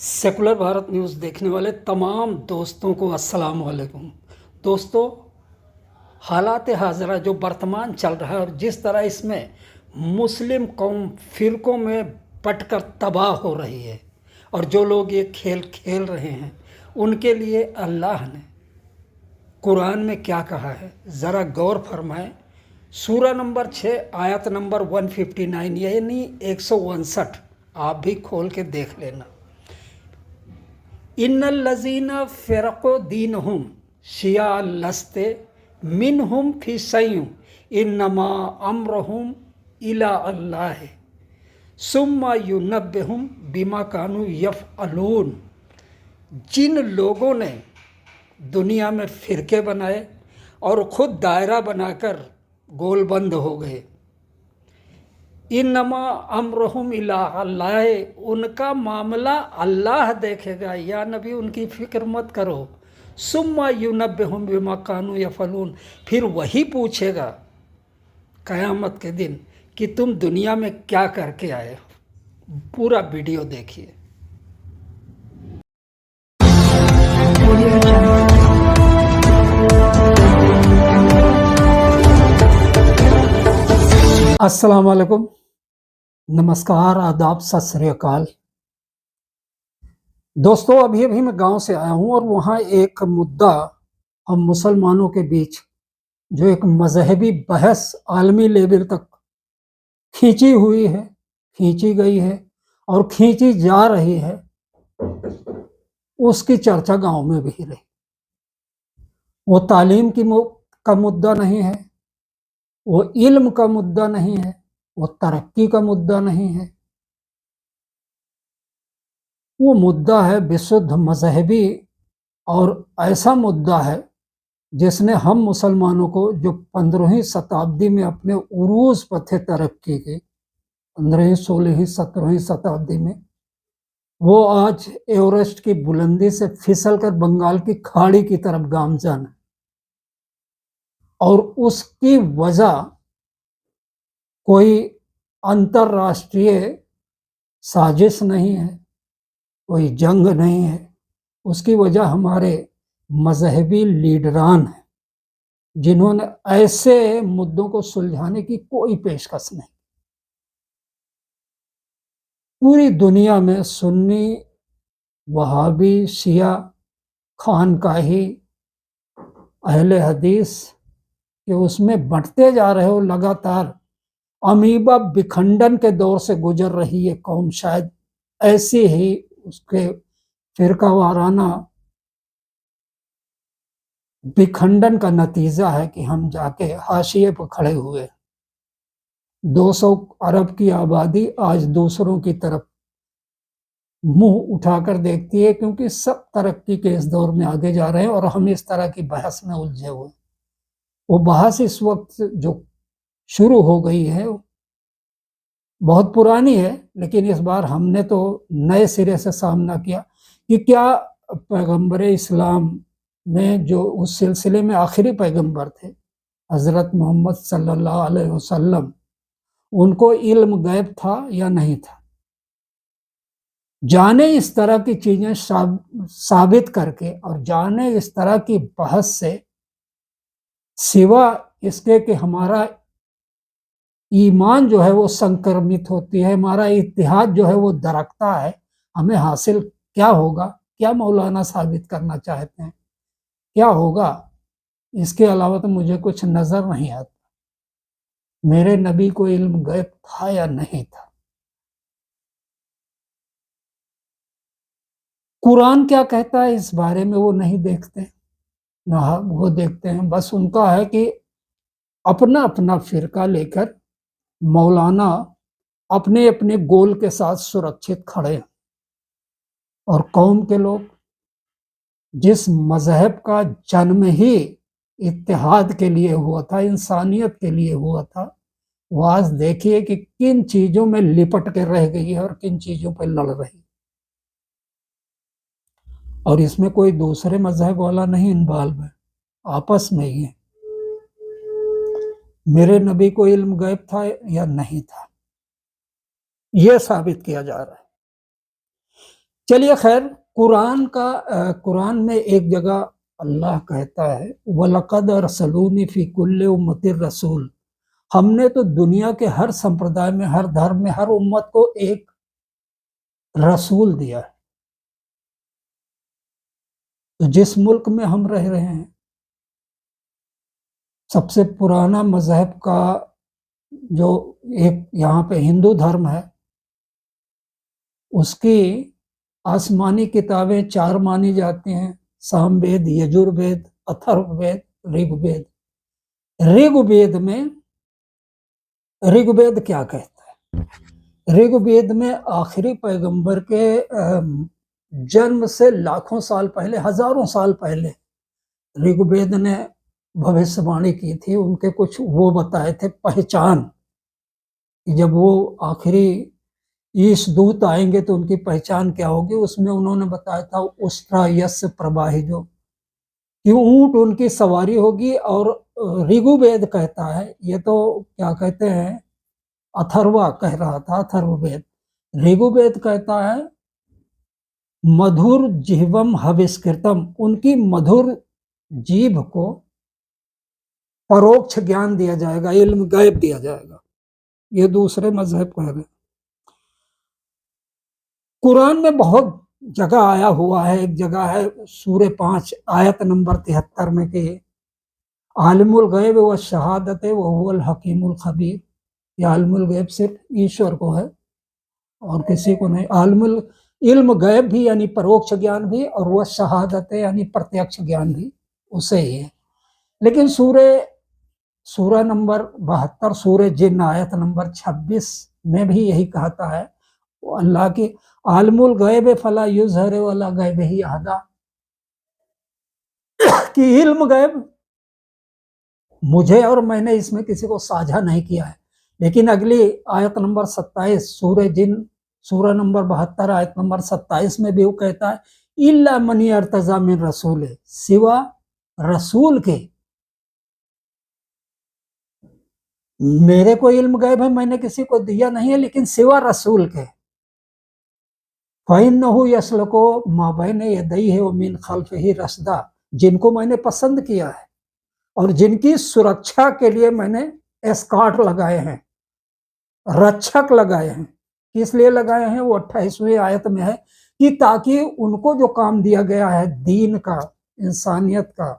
Secular Bharat news دیکھنے والے تمام دوستوں کو السلام علیکم۔ دوستو، حالات حاضرہ جو برتمان چل رہا ہے اور جس طرح اس میں مسلم قوم فرقوں میں بٹ کر تباہ ہو رہی ہے، اور جو لوگ یہ کھیل کھیل رہے ہیں ان کے لیے اللہ نے قرآن میں کیا کہا ہے ذرا غور فرمائیں۔ سورہ نمبر 6 آیت نمبر 159 یعنی 159 آپ بھی کھول کے دیکھ لینا۔ ان الذین فرقوا دینہم شیعا لست منہم فی شیء انما امرہم الی اللہ ثم ینبئہم بما کانوا یفعلون۔ جن لوگوں نے دنیا میں فرقے بنائے اور خود دائرہ بنا کر گول بند ہو گئے، انما امرہم الی اللہ، ان کا معاملہ اللہ دیکھے گا، یا نبی ان کی فکر مت کرو۔ ثم ینبئہم بما کانوا یفعلون، پھر وہی پوچھے گا قیامت کے دن کہ تم دنیا میں کیا کر کے آئے ہو۔ پورا ویڈیو دیکھیے۔ السلام علیکم، نمسکار، آداب، ست سری اکال۔ دوستو، ابھی میں گاؤں سے آیا ہوں اور وہاں ایک مدعا ہم مسلمانوں کے بیچ جو ایک مذہبی بحث عالمی لیول تک کھینچی ہوئی ہے، کھینچی گئی ہے اور کھینچی جا رہی ہے، اس کی چرچا گاؤں میں بھی رہی۔ وہ تعلیم کا مدعا نہیں ہے، وہ علم کا مدعا نہیں ہے، وہ ترقی کا مدعا نہیں ہے، وہ مدعا ہے بشدھ مذہبی، اور ایسا مدعا ہے جس نے ہم مسلمانوں کو جو 15ویں شتابدی میں اپنے عروج پر تھے ترقی کے، 15ویں 16ویں 17ویں شتابدی میں، وہ آج ایورسٹ کی بلندی سے پھسل کر بنگال کی کھاڑی کی طرف گامزن ہے، اور اس کی وجہ کوئی انترراشٹریہ سازش نہیں ہے، کوئی جنگ نہیں ہے، اس کی وجہ ہمارے مذہبی لیڈران ہیں جنہوں نے ایسے مدوں کو سلجھانے کی کوئی پیشکش نہیں۔ پوری دنیا میں سنی، وہابی، شیعہ، خانقاہی، اہل حدیث کہ اس میں بٹتے جا رہے ہو، لگاتار امیبا بکھنڈن کے دور سے گزر رہی ہے قوم، شاید ایسی ہی اس کے فرقہ وارانہ بکھنڈن کا نتیجہ ہے کہ ہم جا کے حاشیے پر کھڑے ہوئے۔ 200 ارب کی آبادی آج دوسروں کی طرف منہ اٹھا کر دیکھتی ہے، کیونکہ سب ترقی کے اس دور میں آگے جا رہے ہیں اور ہم اس طرح کی بحث میں الجھے ہوئے۔ وہ بحث اس وقت جو شروع ہو گئی ہے بہت پرانی ہے، لیکن اس بار ہم نے تو نئے سرے سے سامنا کیا کہ کیا پیغمبر اسلام میں جو اس سلسلے میں آخری پیغمبر تھے حضرت محمد صلی اللہ علیہ وسلم، ان کو علم غیب تھا یا نہیں تھا؟ جانے اس طرح کی چیزیں ثابت کر کے اور جانے اس طرح کی بحث سے، سوا اس کے کہ ہمارا ایمان جو ہے وہ سنکرمت ہوتی ہے، ہمارا اتحاد جو ہے وہ درکتا ہے، ہمیں حاصل کیا ہوگا؟ کیا مولانا ثابت کرنا چاہتے ہیں؟ کیا ہوگا؟ اس کے علاوہ تو مجھے کچھ نظر نہیں آتا۔ میرے نبی کو علم غیب تھا یا نہیں تھا؟ قرآن کیا کہتا ہے اس بارے میں وہ نہیں دیکھتے، نہ وہ دیکھتے ہیں۔ بس ان کا ہے کہ اپنا اپنا فرقہ لے کر مولانا اپنے اپنے گول کے ساتھ سرکشت کھڑے ہیں، اور قوم کے لوگ جس مذہب کا جنم ہی اتحاد کے لیے ہوا تھا، انسانیت کے لیے ہوا تھا، وہ آج دیکھیے کہ کن چیزوں میں لپٹ کے رہ گئی ہے اور کن چیزوں پہ لڑ رہی ہے۔ اور اس میں کوئی دوسرے مذہب والا نہیں انوالو ہے، آپس میں ہی ہے۔ میرے نبی کو علم غیب تھا یا نہیں تھا، یہ ثابت کیا جا رہا ہے۔ چلیے خیر، قرآن میں ایک جگہ اللہ کہتا ہے وَلَقَدْ أَرْسَلُونِ فِي كُلِّ أُمَّةٍ رَسُولٍ، ہم نے تو دنیا کے ہر سمپردائے میں، ہر دھرم میں، ہر امت کو ایک رسول دیا ہے۔ تو جس ملک میں ہم رہ رہے ہیں، سب سے پرانا مذہب کا جو ایک یہاں پہ ہندو دھرم ہے، اس کی آسمانی کتابیں 4 مانی جاتی ہیں: سام وید، یجور وید، اتھرو وید، رگ وید۔ رگ وید کیا کہتا ہے؟ رگ وید میں آخری پیغمبر کے جنم سے لاکھوں سال پہلے، ہزاروں سال پہلے رگ وید نے بھوشیوانی کی تھی۔ ان کے کچھ وہ بتائے تھے پہچان، جب وہ آخری اس دودت آئیں گے تو ان کی پہچان کیا ہوگی۔ اس میں انہوں نے بتایا تھا اسٹرا یس پرواہجو، کہ اونٹ ان کی سواری ہوگی۔ اور رگو وید کہتا ہے، یہ تو کیا کہتے ہیں، اتھروا کہہ رہا تھا، اتھرو وید۔ رگو وید کہتا ہے مدھر جیوم ہوسکرتم، ان کی مدھر جیبھ کو پروکش گیان دیا جائے گا، علم غیب دیا جائے گا۔ یہ دوسرے مذہب کہہ رہے ہیں۔ قرآن میں بہت جگہ آیا ہوا ہے۔ ایک جگہ ہے سورہ 5 آیت نمبر 73 میں کہ عالم الغیب والشہادت وہو الحکیم الخبیر۔ یہ عالم الغیب صرف ایشور کو ہے اور کسی کو نہیں۔ علم غیب بھی یعنی پروکش گیان بھی، اور وہ شہادت یعنی پرتیکش گیان بھی اسے ہی ہے۔ لیکن سورہ نمبر 72 سورہ جن آیت نمبر 26 میں بھی یہی کہتا ہے، وہ اللہ کی عالم الغیب فلا یظہر ولا غیبہ احدا، کہ علم غیب مجھے اور میں نے اس میں کسی کو ساجھا نہیں کیا ہے۔ لیکن اگلی آیت نمبر 27 سورہ جن سورہ نمبر 72 آیت نمبر 27 میں بھی وہ کہتا ہے الا من ارتضی من رسول، سوا رسول کے میرے کو علم غیب ہے، میں نے کسی کو دیا نہیں ہے، لیکن سوا رسول کے فَإِنَّهُ يَسْلُكُ مَا بَيْنَ يَدَيْهِ وَمِنْ خَلْفِهِ رَصَدًا، جن کو میں نے پسند کیا ہے اور جن کی سرکشا کے لیے میں نے اسکارٹ لگائے ہیں، رچھک لگائے ہیں۔ کس لیے لگائے ہیں؟ وہ 28ویں آیت میں ہے کہ تاکہ ان کو جو کام دیا گیا ہے دین کا، انسانیت کا،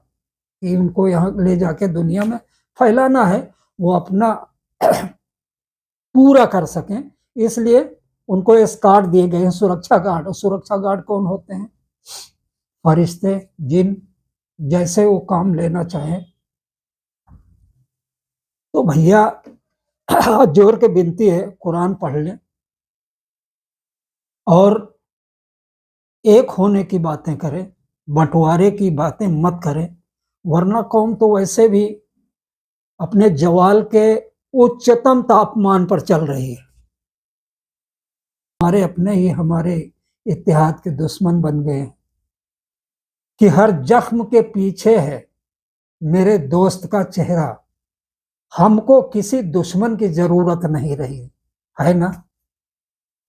کہ ان کو یہاں لے جا کے دنیا میں پھیلانا ہے، وہ اپنا پورا کر سکیں۔ اس لیے ان کو اسکارٹ دیے گئے ہیں، سرکشا گارڈ۔ اور سرکشا گارڈ کون ہوتے ہیں؟ فرشتے، جن، جیسے وہ کام لینا چاہیں۔ تو بھیا جوڑ کے بنتی ہے قرآن پڑھ لیں اور ایک ہونے کی باتیں کریں، بٹوارے کی باتیں مت کریں، ورنہ قوم تو ویسے بھی اپنے جوال کے اچتم تاپمان پر چل رہی ہے۔ ہمارے اپنے ہی ہمارے اتحاد کے دشمن بن گئے ہیں کہ ہر زخم کے پیچھے ہے میرے دوست کا چہرہ۔ ہم کو کسی دشمن کی ضرورت نہیں رہی ہے نا۔